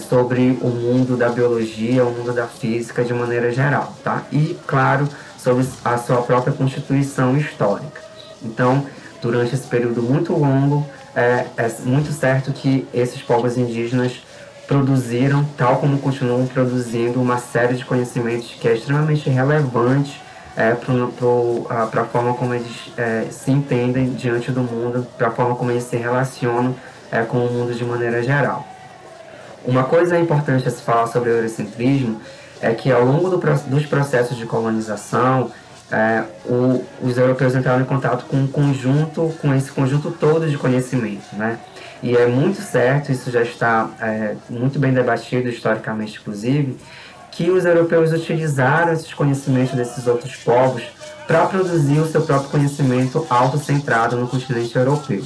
sobre o mundo da biologia, o mundo da física de maneira geral, tá? E, claro, sobre a sua própria constituição histórica. Então, durante esse período muito longo, é muito certo que esses povos indígenas produziram, tal como continuam produzindo, uma série de conhecimentos que é extremamente relevante para a forma como eles se entendem diante do mundo, para a forma como eles se relacionam com o mundo de maneira geral. Uma coisa importante a se falar sobre o eurocentrismo é que ao longo dos processos de colonização, os europeus entraram em contato com esse conjunto todo de conhecimento, né? E é muito certo, isso já está muito bem debatido historicamente, inclusive, que os europeus utilizaram esses conhecimentos desses outros povos para produzir o seu próprio conhecimento autocentrado no continente europeu.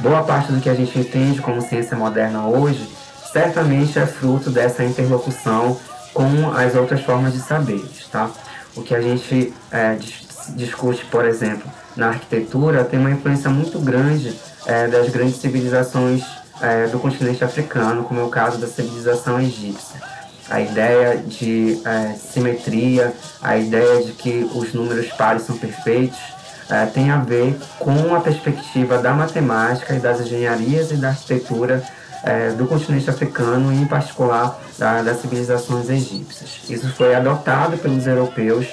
Boa parte do que a gente entende como ciência moderna hoje, certamente é fruto dessa interlocução com as outras formas de saberes, tá? O que a gente discute, por exemplo, na arquitetura, tem uma influência muito grande das grandes civilizações do continente africano, como é o caso da civilização egípcia. A ideia de simetria, a ideia de que os números pares são perfeitos, tem a ver com a perspectiva da matemática e das engenharias e da arquitetura do continente africano, e em particular das civilizações egípcias. Isso foi adotado pelos europeus,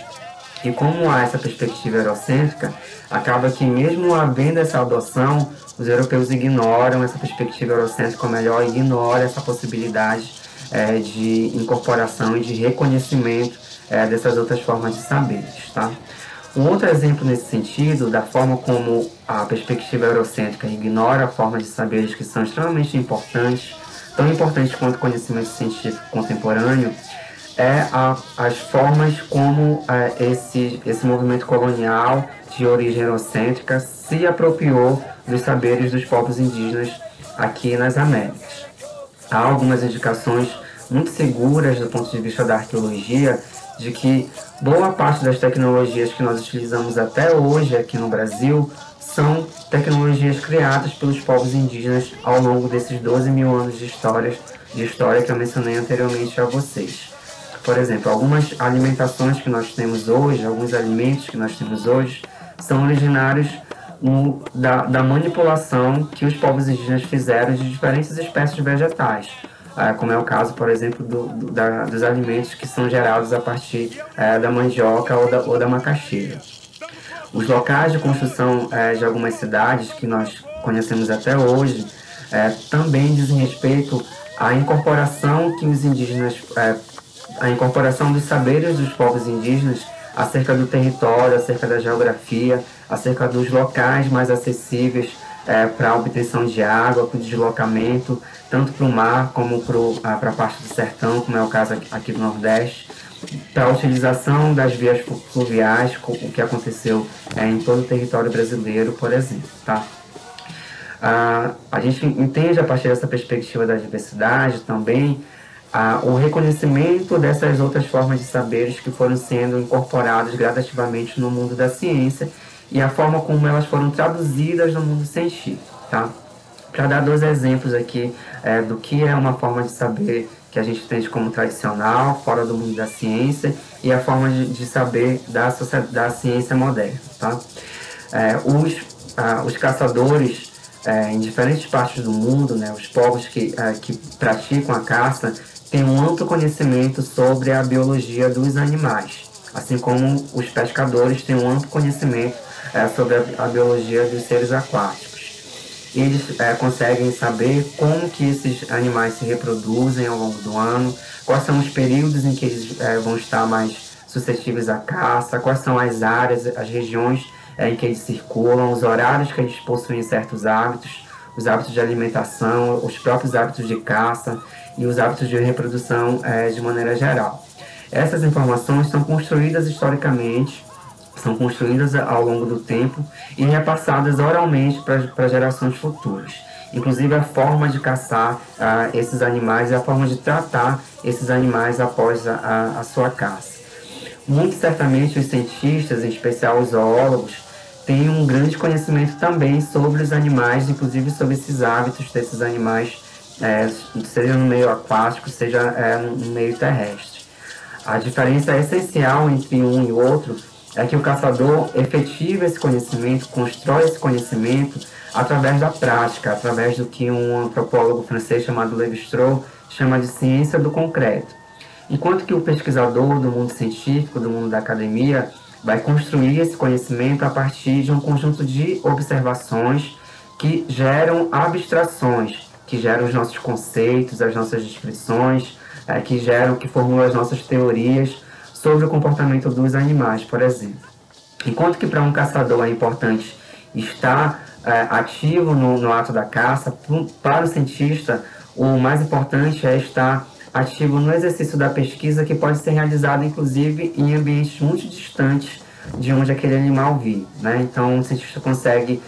e como há essa perspectiva eurocêntrica, acaba que mesmo havendo essa adoção, os europeus ignoram essa perspectiva eurocêntrica, ou melhor, ignoram essa possibilidade de incorporação e de reconhecimento dessas outras formas de saberes, tá? Um outro exemplo nesse sentido, da forma como a perspectiva eurocêntrica ignora formas de saberes que são extremamente importantes, tão importantes quanto o conhecimento científico contemporâneo, as formas como esse movimento colonial de origem eurocêntrica se apropriou dos saberes dos povos indígenas aqui nas Américas. Há algumas indicações muito seguras do ponto de vista da arqueologia de que boa parte das tecnologias que nós utilizamos até hoje aqui no Brasil são tecnologias criadas pelos povos indígenas ao longo desses 12 mil anos de história que eu mencionei anteriormente a vocês. Por exemplo, algumas alimentações que nós temos hoje, alguns alimentos que nós temos hoje, são originários da manipulação que os povos indígenas fizeram de diferentes espécies vegetais, como é o caso, por exemplo, dos alimentos que são gerados a partir da mandioca ou da macaxeira. Os locais de construção de algumas cidades que nós conhecemos até hoje também dizem respeito à incorporação que os indígenas, a incorporação dos saberes dos povos indígenas acerca do território, acerca da geografia, acerca dos locais mais acessíveis para a obtenção de água, para o deslocamento, tanto para o mar como para a parte do sertão, como é o caso aqui do Nordeste, para a utilização das vias fluviais, o que aconteceu em todo o território brasileiro, por exemplo, tá? A gente entende, a partir dessa perspectiva da diversidade também, o reconhecimento dessas outras formas de saberes que foram sendo incorporadas gradativamente no mundo da ciência e a forma como elas foram traduzidas no mundo científico, tá? Para dar dois exemplos aqui do que é uma forma de saber que a gente entende como tradicional, fora do mundo da ciência, e a forma de saber da ciência moderna, tá? Os caçadores em diferentes partes do mundo, né, os povos que praticam a caça, têm um amplo conhecimento sobre a biologia dos animais, assim como os pescadores têm um amplo conhecimento sobre a biologia dos seres aquáticos. Eles conseguem saber como que esses animais se reproduzem ao longo do ano, quais são os períodos em que eles vão estar mais suscetíveis à caça, quais são as áreas, as regiões em que eles circulam, os horários que eles possuem certos hábitos, os hábitos de alimentação, os próprios hábitos de caça e os hábitos de reprodução de maneira geral. Essas informações são construídas historicamente, são construídas ao longo do tempo e repassadas oralmente para gerações futuras. Inclusive a forma de caçar esses animais e a forma de tratar esses animais após a sua caça. Muito certamente os cientistas, em especial os zoólogos, têm um grande conhecimento também sobre os animais, inclusive sobre esses hábitos desses animais, seja no meio aquático, seja no meio terrestre. A diferença essencial entre um e outro é que o caçador efetiva esse conhecimento, constrói esse conhecimento através da prática, através do que um antropólogo francês chamado Lévi-Strauss chama de ciência do concreto. Enquanto que o pesquisador do mundo científico, do mundo da academia, vai construir esse conhecimento a partir de um conjunto de observações que geram abstrações, que geram os nossos conceitos, as nossas descrições, que formulam as nossas teorias sobre o comportamento dos animais, por exemplo. Enquanto que para um caçador é importante estar ativo no ato da caça, para o cientista o mais importante é estar ativo no exercício da pesquisa, que pode ser realizado inclusive em ambientes muito distantes de onde aquele animal vive, né? Então o cientista consegue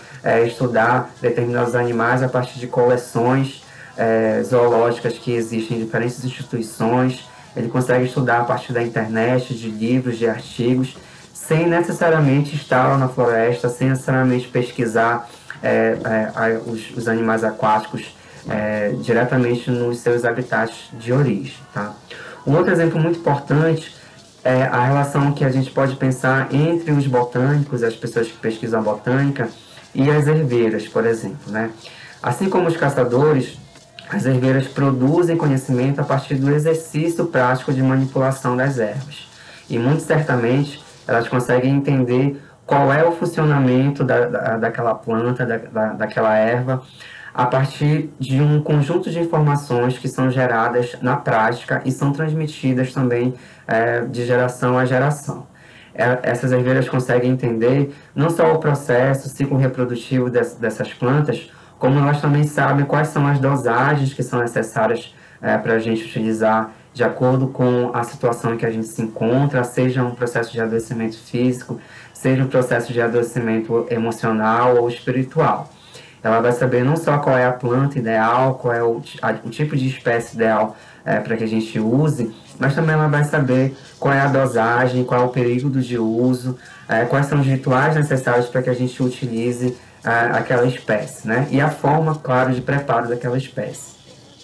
estudar determinados animais a partir de coleções zoológicas que existem em diferentes instituições. Ele consegue estudar a partir da internet, de livros, de artigos, sem necessariamente estar lá na floresta, sem necessariamente pesquisar os animais aquáticos diretamente nos seus habitats de origem. Tá? Um outro exemplo muito importante é a relação que a gente pode pensar entre os botânicos, as pessoas que pesquisam a botânica, e as herveiras, por exemplo. Né? Assim como os caçadores, as herveiras produzem conhecimento a partir do exercício prático de manipulação das ervas. E muito certamente elas conseguem entender qual é o funcionamento daquela planta, daquela erva, a partir de um conjunto de informações que são geradas na prática e são transmitidas também de geração a geração. Essas herveiras conseguem entender não só o processo, o ciclo reprodutivo dessas plantas, como elas também sabem quais são as dosagens que são necessárias para a gente utilizar de acordo com a situação em que a gente se encontra, seja um processo de adoecimento físico, seja um processo de adoecimento emocional ou espiritual. Ela vai saber não só qual é a planta ideal, qual é o tipo de espécie ideal para que a gente use, mas também ela vai saber qual é a dosagem, qual é o período de uso, quais são os rituais necessários para que a gente utilize aquela espécie, né? E a forma, claro, de preparo daquela espécie.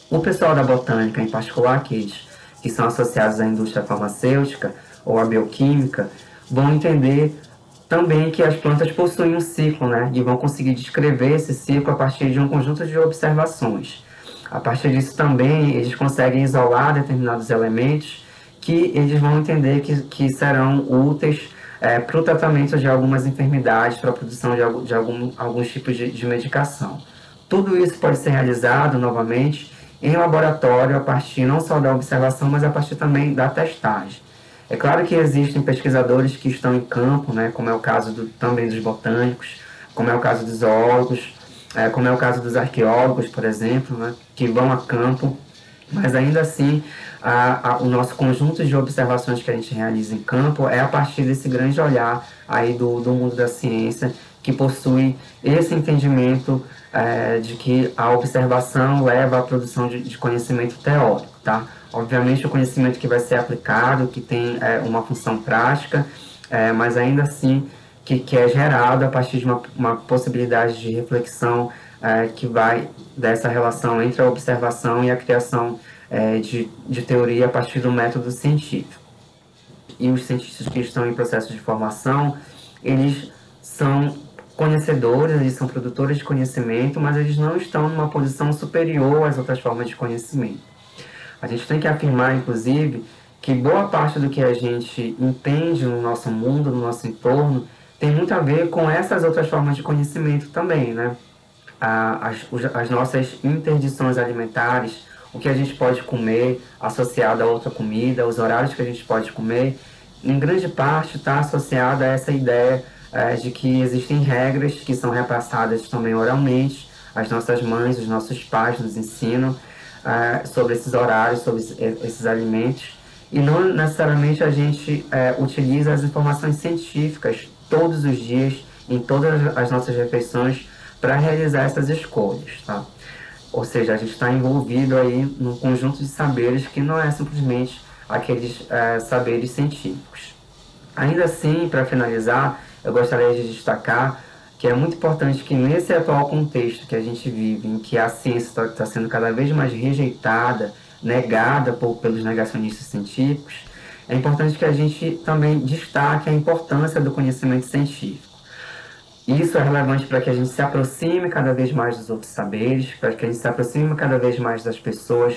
O pessoal da botânica, em particular aqueles que são associados à indústria farmacêutica ou à bioquímica, vão entender também que as plantas possuem um ciclo, né? E vão conseguir descrever esse ciclo a partir de um conjunto de observações. A partir disso também eles conseguem isolar determinados elementos que eles vão entender que serão úteis para o tratamento de algumas enfermidades, para a produção de alguns tipos de medicação. Tudo isso pode ser realizado, novamente, em laboratório, a partir não só da observação, mas a partir também da testagem. É claro que existem pesquisadores que estão em campo, né, como é o caso também dos botânicos, como é o caso dos zoólogos, como é o caso dos arqueólogos, por exemplo, né, que vão a campo, mas ainda assim o nosso conjunto de observações que a gente realiza em campo é a partir desse grande olhar aí do mundo da ciência, que possui esse entendimento de que a observação leva à produção de conhecimento teórico, tá? Obviamente o conhecimento que vai ser aplicado, que tem uma função prática, mas ainda assim que é gerado a partir de uma possibilidade de reflexão que vai dessa relação entre a observação e a criação de teoria a partir do método científico. E os cientistas que estão em processo de formação, eles são conhecedores, eles são produtores de conhecimento, mas eles não estão numa posição superior às outras formas de conhecimento. A gente tem que afirmar, inclusive, que boa parte do que a gente entende no nosso mundo, no nosso entorno, tem muito a ver com essas outras formas de conhecimento também, né? As nossas interdições alimentares, o que a gente pode comer associado a outra comida, os horários que a gente pode comer, em grande parte está associado a essa ideia de que existem regras que são repassadas também oralmente. As nossas mães, os nossos pais nos ensinam sobre esses horários, sobre esses alimentos. E não necessariamente a gente utiliza as informações científicas todos os dias, em todas as nossas refeições, para realizar essas escolhas, tá? Ou seja, a gente está envolvido aí num conjunto de saberes que não é simplesmente aqueles saberes científicos. Ainda assim, para finalizar, eu gostaria de destacar que é muito importante que nesse atual contexto que a gente vive, em que a ciência está sendo cada vez mais rejeitada, negada pelos negacionistas científicos, é importante que a gente também destaque a importância do conhecimento científico. Isso é relevante para que a gente se aproxime cada vez mais dos outros saberes, para que a gente se aproxime cada vez mais das pessoas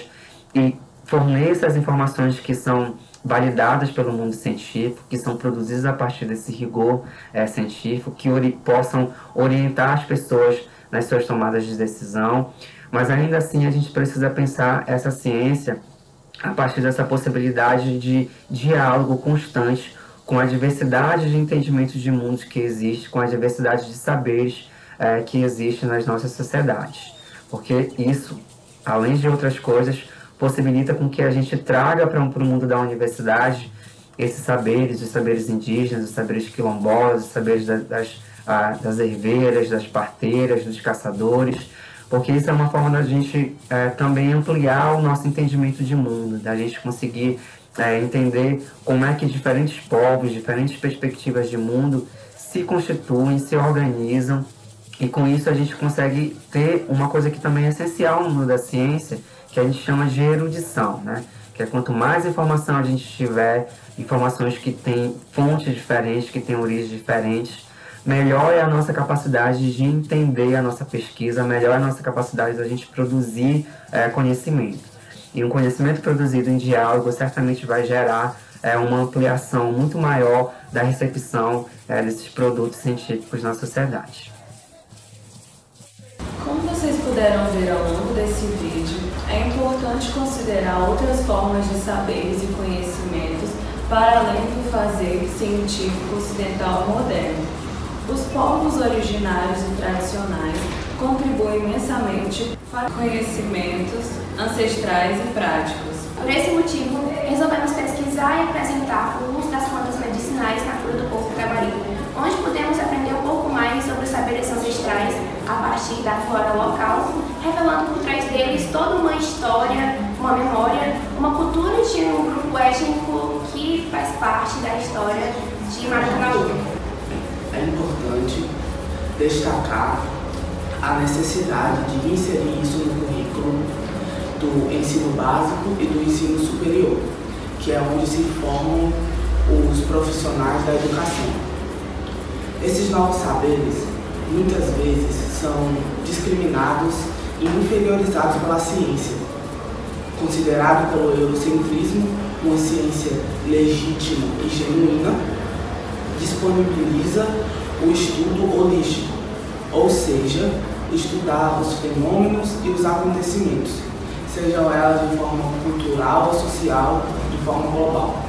e forneça as informações que são validadas pelo mundo científico, que são produzidas a partir desse rigor científico, que possam orientar as pessoas nas suas tomadas de decisão. Mas ainda assim a gente precisa pensar essa ciência a partir dessa possibilidade de diálogo constante com a diversidade de entendimentos de mundo que existe, com a diversidade de saberes que existe nas nossas sociedades. Porque isso, além de outras coisas, possibilita com que a gente traga para o mundo da universidade esses saberes, os saberes indígenas, os saberes quilombolas, os saberes das herveiras, das parteiras, dos caçadores, porque isso é uma forma da gente também ampliar o nosso entendimento de mundo, da gente conseguir entender como é que diferentes povos, diferentes perspectivas de mundo se constituem, se organizam, e com isso a gente consegue ter uma coisa que também é essencial no mundo da ciência, que a gente chama de erudição, né? Que é quanto mais informação a gente tiver, informações que têm fontes diferentes, que têm origens diferentes, melhor é a nossa capacidade de entender a nossa pesquisa, melhor é a nossa capacidade de a gente produzir conhecimento. E um conhecimento produzido em diálogo certamente vai gerar uma ampliação muito maior da recepção desses produtos científicos na sociedade. Como vocês puderam ver ao longo desse vídeo, é importante considerar outras formas de saberes e conhecimentos para além do fazer científico ocidental moderno. Os povos originários e tradicionais contribuem imensamente para conhecimentos ancestrais e práticos. Por esse motivo, resolvemos pesquisar e apresentar o uso das plantas medicinais na cura do povo Cabari, onde podemos aprender um pouco mais sobre os saberes ancestrais a partir da flora local, revelando por trás deles toda uma história, uma memória, uma cultura de um grupo étnico que faz parte da história de Maracanaú. É importante destacar a necessidade de inserir isso no currículo do ensino básico e do ensino superior, que é onde se formam os profissionais da educação. Esses novos saberes, muitas vezes, são discriminados e inferiorizados pela ciência. Considerado pelo eurocentrismo uma ciência legítima e genuína, disponibiliza o estudo holístico, ou seja, estudar os fenômenos e os acontecimentos, sejam elas de forma cultural ou social, de forma global.